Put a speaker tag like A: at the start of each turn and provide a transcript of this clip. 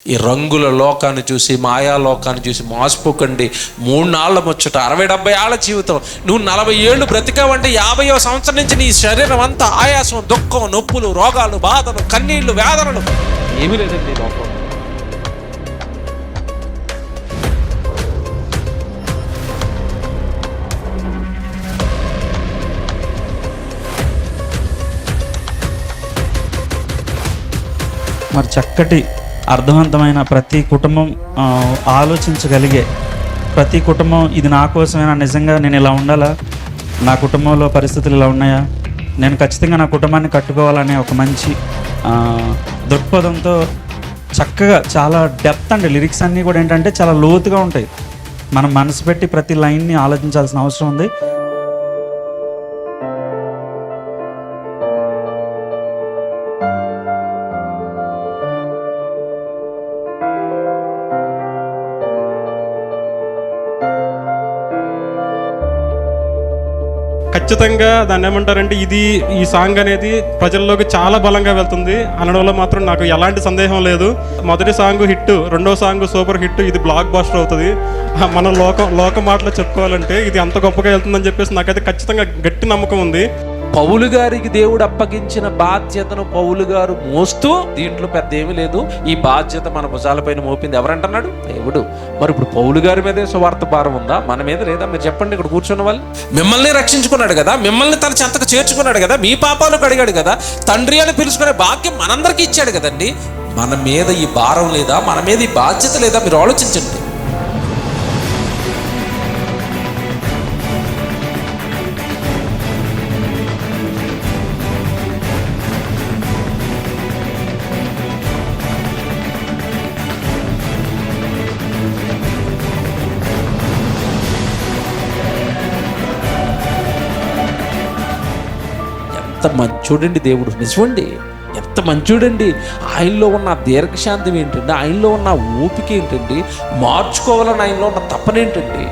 A: ఈ రంగుల లోకాన్ని చూసి, మాయా లోకాన్ని చూసి మోసపోకండి. 3 నాళ్ళ ముచ్చట, 60-70 ఏళ్ళ జీవితం. నువ్వు 40 ఏళ్ళు బ్రతికావంటే 50వ సంవత్సరం నుంచి నీ శరీరం అంతా ఆయాసం, దుఃఖం, నొప్పులు, రోగాలు, బాధలు, కన్నీళ్లు, వేదనలు, ఏమీ లేదండి లోకం.
B: మరి చక్కటి అర్థవంతమైన ప్రతి కుటుంబం ఆలోచించగలిగే ప్రతి కుటుంబం, ఇది నా కోసమేనా, నిజంగా నేను ఇలా ఉండాలా, నా కుటుంబంలో పరిస్థితులు ఇలా ఉన్నాయా, నేను ఖచ్చితంగా నా కుటుంబాన్ని కట్టుకోవాలనే ఒక మంచి దృక్పథంతో చక్కగా చాలా డెప్త్ అండి. లిరిక్స్ అన్నీ కూడా ఏంటంటే చాలా లోతుగా ఉంటాయి. మనం మనసు పెట్టి ప్రతి లైన్ని ఆలోచించాల్సిన అవసరం ఉంది.
C: ఖచ్చితంగా దాన్ని ఏమంటారంటే, ఈ సాంగ్ అనేది ప్రజల్లోకి చాలా బలంగా వెళ్తుంది అనడంలో మాత్రం నాకు ఎలాంటి సందేహం లేదు. మొదటి సాంగ్ హిట్, రెండో సాంగ్ సూపర్ హిట్, ఇది బ్లాక్ బస్టర్ అవుతుంది. మనం లోక మాటలో చెప్పుకోవాలంటే ఇది అంత గొప్పగా వెళ్తుందని చెప్పేసి నాకైతే ఖచ్చితంగా గట్టి నమ్మకం ఉంది.
A: పౌలు గారికి దేవుడు అప్పగించిన బాధ్యతను పౌలు గారు మోస్తూ, దీంట్లో పెద్ద ఏమీ లేదు, ఈ బాధ్యత మన భుజాలపైన మోపింది ఎవరంటున్నాడు? దేవుడు. మరి ఇప్పుడు పౌలు గారి మీదే సువార్త భారం ఉందా, మన మీద లేదా? మీరు చెప్పండి. ఇక్కడ కూర్చున్న వాళ్ళు, మిమ్మల్ని రక్షించుకున్నాడు కదా, మిమ్మల్ని తన చెంతకు చేర్చుకున్నాడు కదా, మీ పాపాలు కడిగాడు కదా, తండ్రి అని పిలుచుకునే భాగ్యం మనందరికీ ఇచ్చాడు కదండి. మన మీద ఈ భారం లేదా, మన మీద ఈ బాధ్యత లేదా? మీరు ఆలోచించండి. ఎంత మంచోడండి దేవుడు, నిజమండి, ఎంత మంచోడండి. ఆయనలో ఉన్న దీర్ఘశాంతం ఏంటండి, ఆయనలో ఉన్న ఓపిక ఏంటండి, మార్చుకోవాలని ఆయనలో ఉన్న తపనేంటండి.